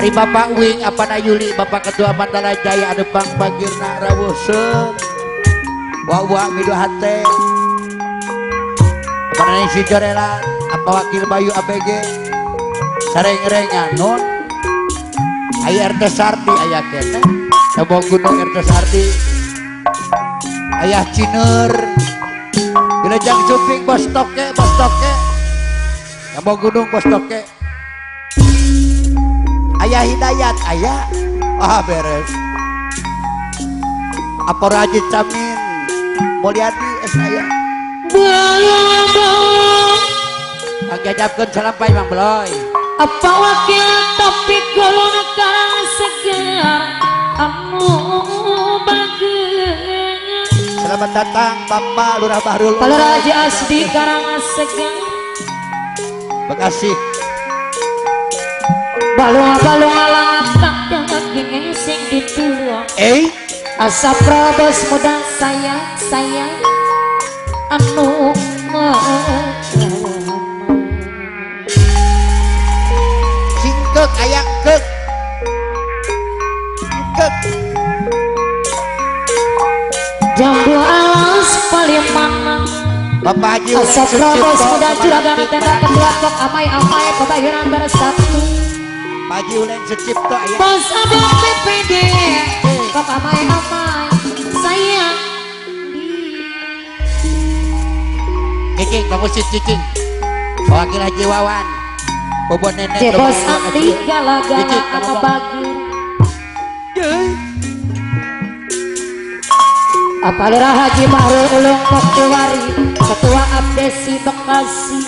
Ari Bapak Wing apa na Yuli Bapak Ketua Mandala Jaya ada Bang Bagirna Rawuseun wa mido hate apa na si Jorela apa Wakil Bayu ABG sareng-rengan non aya RT Sardi aya kene Sabong Gunung RT Sardi ayah Ciner Wilajeng Cuping Bos Toke Sabong Gunung Bos Toke ayah Hidayat ayah beres apa Rajit Camin Mulyadi saya Agajapkeun salampai Mang Beloy apa wakil topik golong karang segar anu bageus selamat datang Bapak Lurah Bahrul Raja Asdi karang segar Bekasi balung alang tak daging sing ditulung asa probos muda saya anu singkek ayak kek jambu alas Palimanan Bapak Haji asa probos muda juragan tenda kedua kok amai pebagian bersatu Pak Haji Ulen Secipto ayah bos abang BPD kok amai sayang Cicing kamu si Cicing Wakil Haji Wawan Bobon Nenek bos Andi gala-gala anu bagus Apalera Haji Bahrul Ulung Koktiwari Ketua Abdesi Bekasi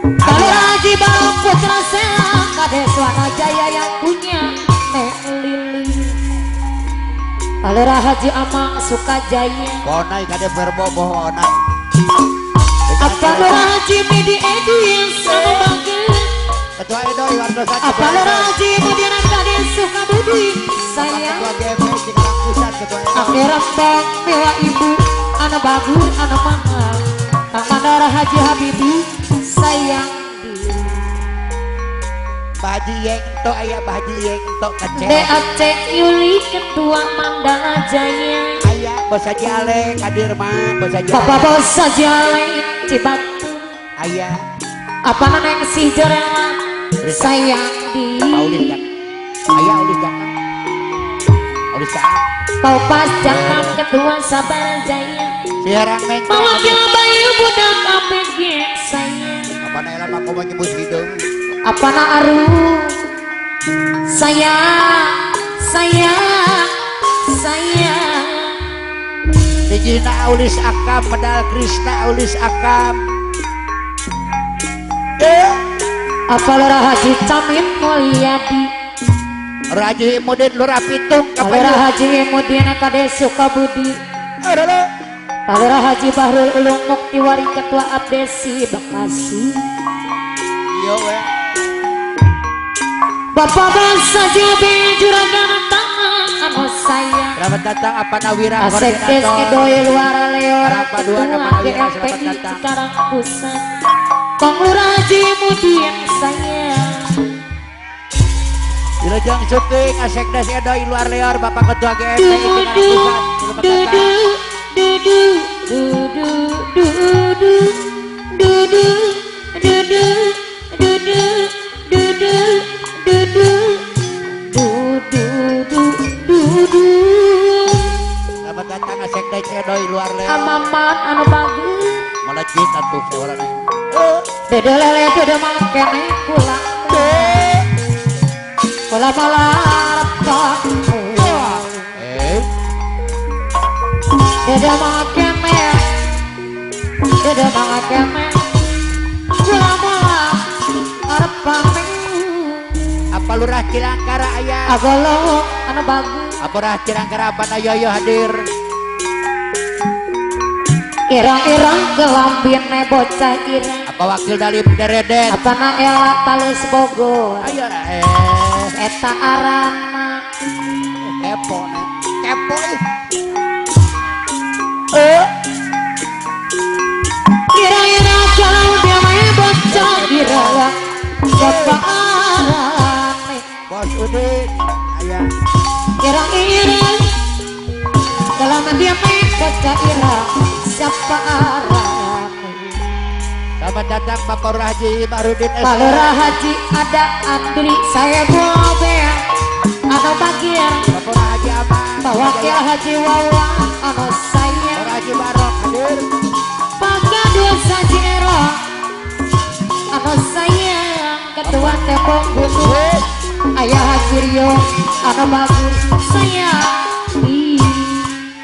Apalera Haji Balong Putra Selang Kades Wanajaya yang punya Nek Lili Apalera Haji Amang Sukajaya Bonai kade berboboh onai Apalera Haji Midi Edi yang sama bagus Ketua Edo Iwarno Saja Apalera Haji Mudiana Kades Sukabudi Sayang Ketua GMP Cikarang Pusat Ketua Edo Akhirat bang Mila Ibu Ana bagus Ana mahal Mandara Haji Habibi sayang Pak Haji Yeng to ayah Pak Haji Yeng to kecil DAC Yuli Ketua Mandala Jaya ayah Bos Haji Ale Kadirman Bos Haji Bapak Bos Haji Ale Cibatu ayah apa neneng si Jorela sayang Paulis Jaka ayah Aulis Jaka Aulis Jaka Paupas Jangan Ketua Sabar Jaya Siarang Meng Mawakil Bayu Budak APG sayang apa naelan aku mau nyebut hidung apa na aru sayang Tijina Aulis Akam Pedal Krishna Aulis Akam Apalera Haji Camin Mulyadi Raji Mudin Lurah Pitung Apalera Haji Mudin Kades Sukabudi Apalera Haji Bahrul Ulung Muktiwari Ketua Abdesi Bekasi iya weh Bapak Basa Jabe Juragan Tangan anu sayang selamat datang apa Nawira Asep Des Edoy Luar Leora Paduan Ketua apa Nawira selamat GMPI datang Cikarang Pusat Bang Lurah Haji Mudin sayang Wilajeng Cuping Asep Des Edoy Luar Leor Bapak Ketua GMPI Cikarang Pusat selamat selamat datang Asep Des Edoy Luar Leor Amamat anu bagus melejit atuh seorang Dede lele dede makene kula malarap dede makene kula malarap paming apa Lurah Cilangkara ayah agolo anu bagus apa Lurah Cilangkara apa na Yoyo hadir irang-irang kelambine bocah irang apa Wakil Dalim Dereden apa na Ela Talus Bogor ayo eta arana kepo kira-kira kalau dia main bocah kira bapak arane Bos Ut Udin ayah Irang-irang dalam dia mekot daerah siapa arah. selamat datang Bapak Haji Marudin S. Palura Haji ada Andri saya bobe ano bagian Bapak Haji Aman Wakil Haji Wawa ano saya Bapak Haji Barok hadir Pagaduan Saji Ero ano saya Ketua Tepung Gunung Ayah Haji Rio ano bagus saya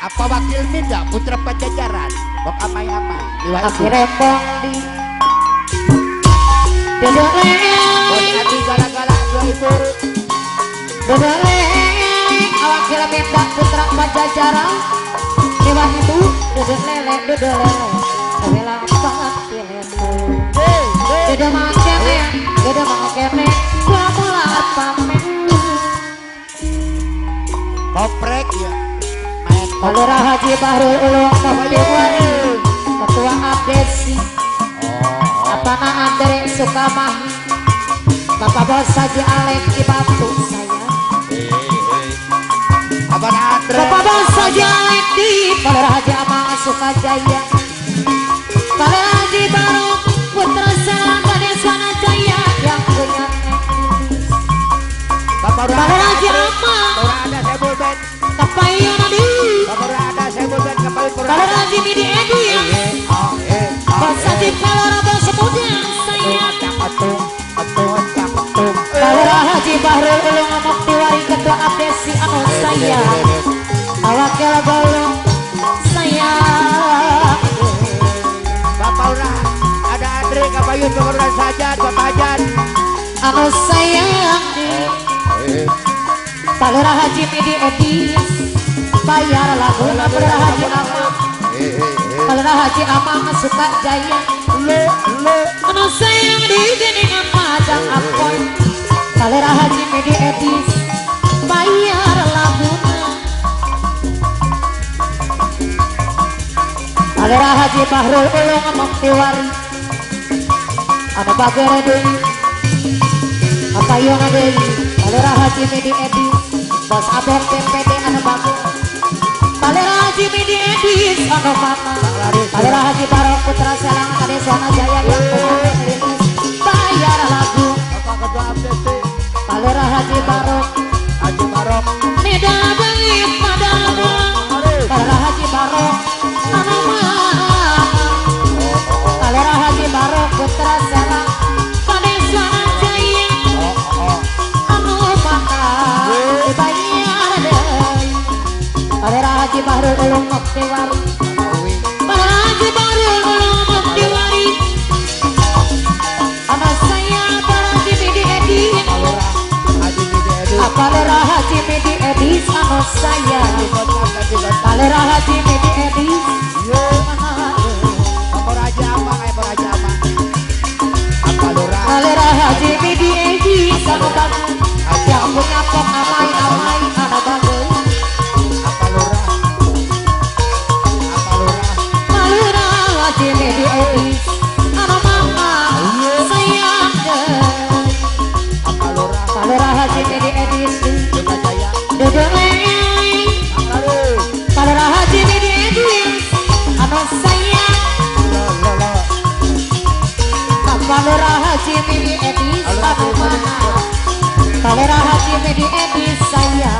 apa wakil minda putra pajajaran bok amai-amai liwat akhirnya di Dodole bos hati galak-galak 2000 Dodole awak kira minta putra pajajaran lewat itu dodole rela banget pilihmu dodol makene gua mulat pamen koprek ya main Palura Haji Bahrul Ulung Moktiwari Ketua Abdesi Apana Andre Sukamahi Bapak Bos Haji Alek Ibatu saya apa Andre Bapak Bos Haji Alek di Palura Haji Amang Sukajaya Palura Haji Barok Putra Selang Kadeswana Jaya yang punya Bapak Palura Haji Amang ada sebul band Tapayan Adi Bapak ada sebul band kembali Palura Haji Midi Edi Bos Haji Palura Bos Kemudian saya Palura Haji Bahrul Ulung Moktiwari Ketua Abdesi anu saya Awakil Bolong saya Bapak Ura ada Andre Kabayun Bapak Ura Sajad Bapak Ajan anu saya Palura Haji Midi Edis bayar lagu Palura Haji Amang Palura Haji Amang suka jaya anu saya di geningan Majang Apoi Palura Haji Midi Edis bayar laguna Palura Haji Bahrul Ulung Moktiwari ada bagere deui apa yang ada Palura Haji Midi Edis Bos Abon PPD anu bagus Palura Haji Midi Edis anu mana Palura Haji Barok Putra Selang Kadeswana Jaya yang punya rilis bayar lagu Bapak Ketua Abdesi Palura Haji Barok Haji Barok Neda Bengit Padang Palura Haji Barok anu mana Palura Haji Barok Putra Selang Kadeswana Jaya anu mana bayar deui Palura Haji Bahrul Ulung Moktiwari Palura Haji Bahrul Ulung Moktiwari ana saya Palura Haji Midi Edis Haji Midi Edu Palura Haji Midi Edis anu saya Palura Haji Midi Edis Bapak Raja apa kayak Bapak Raja apa apa lurah Palura Haji Midi Edis anu bagus yang punya pok amai-amai anu bagus apa lurah Palura Haji Midi Edis anu mama sayang deui apa lurah Palura Haji Midi Edis Juga Jaya dodole Palura Haji Midi Edis anu sayang lo Palura Haji Midi Edis anu mana Palura Haji Midi Edis saya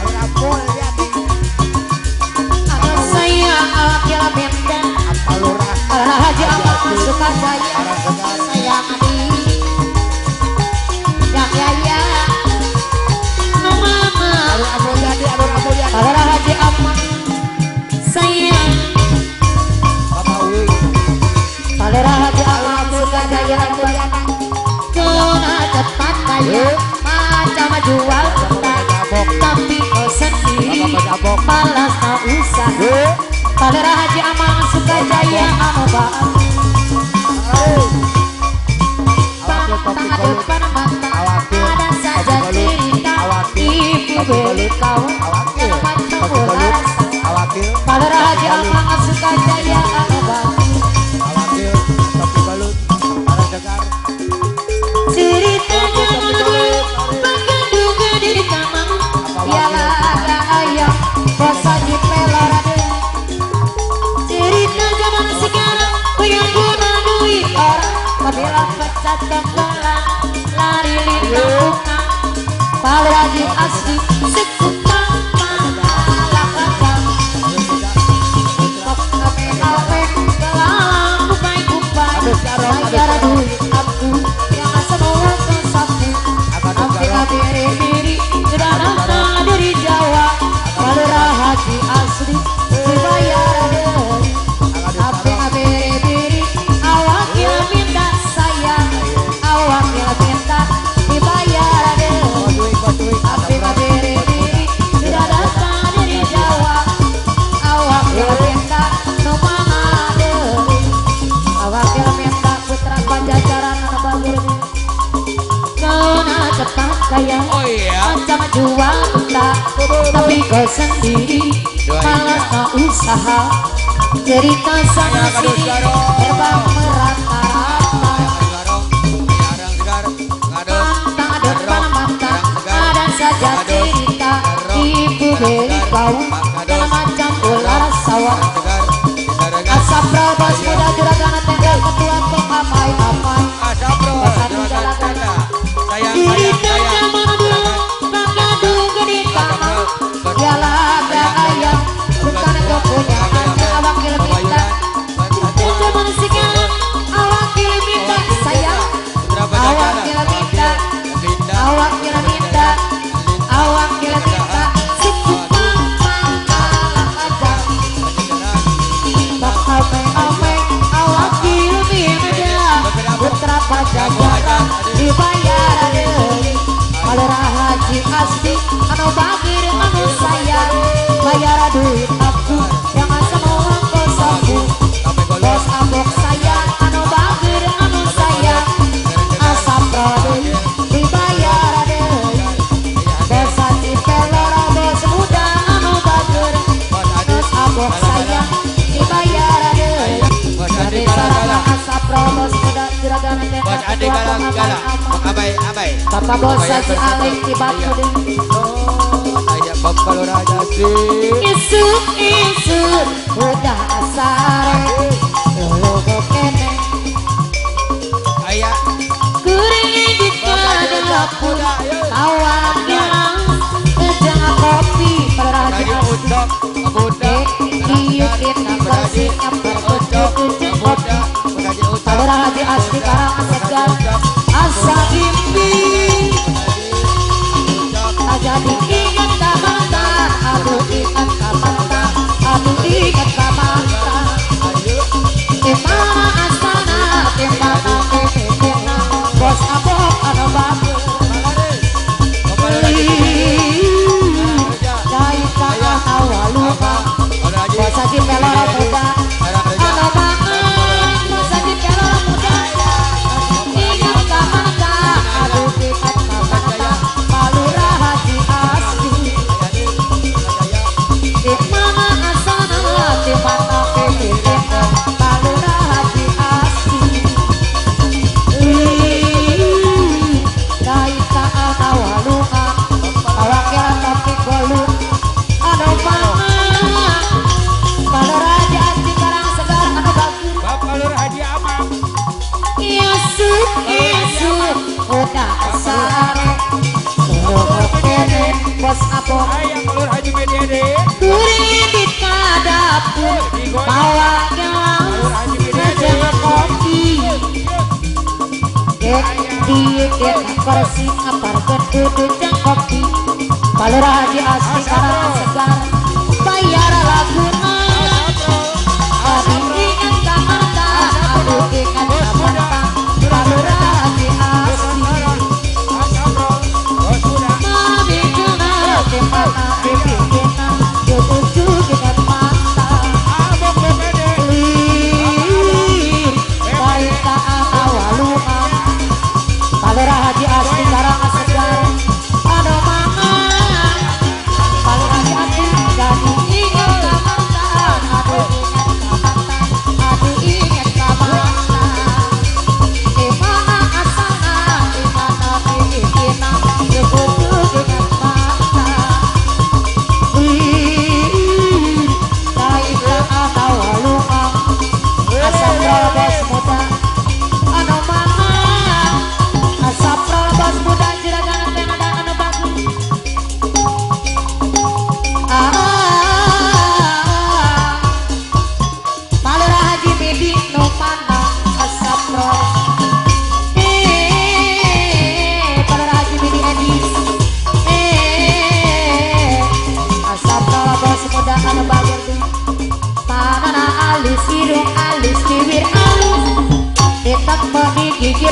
lurah pol ya anu saya awakil benda apa lurah Palura Haji Amang Sukajaya orang segar sayang adi yang yaya anu mama lurah Mulyadi Palura Haji Amang sayang Bapak Uwi Palura Haji Amang Sukajaya Jona cepat kaya macam jual bentar tapi kau sendiri malas tak usah Palura Haji Amang Sukajaya anu bagus Bantang depan mata ada saja cerita ibu beli kau yang macam bola awakil Palura Haji Amang Sukajaya anu bagus awakil topi balut orang segar ceritanya menurut bagaimana tempelan lari lintang Palur Haji Asri sekutang malah kacang tok ape-ape belalang kumpai-kumpai bayar duit aku yang semua kesapu api-api diri sederhana dari Jawa Palur Haji Asri dibayar dari api-api diri awak yang minta sayang awak yang minta dibayar dari api-api diri sederhana dari Jawa awak yang minta numana dari awak yang minta putra Pajajaran Nabagir nona cepat kaya macam jual tak tapi kau sendiri malah tak usaha cerita sana sini terbang merata-rata mata depan mata ada saja cerita ibu dari kau dalam macam ular sawah asap rabas muda juragan tenda ketua pengamai-amai pasar juragan ceritanya mana dulu pakai dulu di kamar dialah ada ayam bukan itu punya ada awak minta itu manusia awak minta sayang awak minta awak minta awak minta sekupang malah aja bakal ame awak minta putra Pajajaran dibayar dari Palur Haji Asri anu bagir anu sayang bayar duit aku yang semua kosaku bos abok sayang anu bagir anu sayang asap rodoi dibayar dari bos hati pelor bos muda anu bagir bos abok sayang dibayar dari dari sarana asap bos muda juragan Bos Ade abai. Bapak bos Haji Alek di Batu Ayah Bapak Palur Haji Asri. Isuk udah asare lolo kene Ayah kuring di dapur awak yang kejang kopi Palur Haji Raja Asri Ucok Muda diutin bersihnya berkucuk kopi Raja Ucok Palur Haji Asri karang segar asa gimpi aja diingat kamanta aduh ingat kamanta aduh ingat kamanta dimana asana dimana kemana bos abok anu bagus dari kakak awaluka bos haji pelor muda anu banget bos haji pelor muda ingat kamanta aduh ingat kamanta Palur Haji Asri dimana asana dimana kemana Palur Haji Asri dari kakak awaluka awakiran tapi goluk anu banget Palur Haji Asri karang segar anu bagus Bapak Palur Haji Amang. Isuk udah asare lolo kene bos abok Ayah Palur Haji Mediade. kuring di dapur bawa gelang ngejeng kopi dek kursi apartemen duduk jeng kopi Palur Haji Asri karang segar bayar laguna tapi ingat kamanta aduh ingat kamanta Palur Haji Asri mami kena dimana dipikirna jutuju dengan mata baik tak awaluka Palur Haji Asri karang segar anu mangan Palur Haji Asri jadi ingat kamanta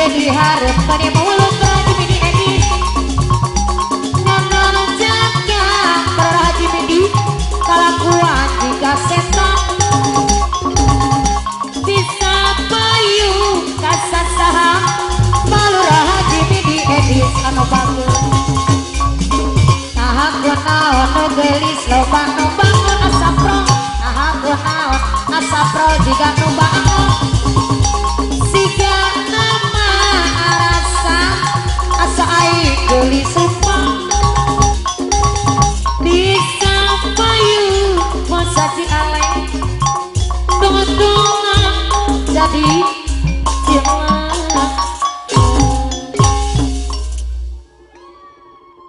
diharap pada mulut Haji Midi Edis Nonton jaga para Haji Midi kalakuan jika setan bisa payu kasar saham malurah Haji Midi Edis anu bagus nah kunaon nu gelis loba nu bangun asapro nah kunaon asapro jika nu bangun siga nama arasa asa aing gelis sumpah bisa payu mosaji alay tunggu jadi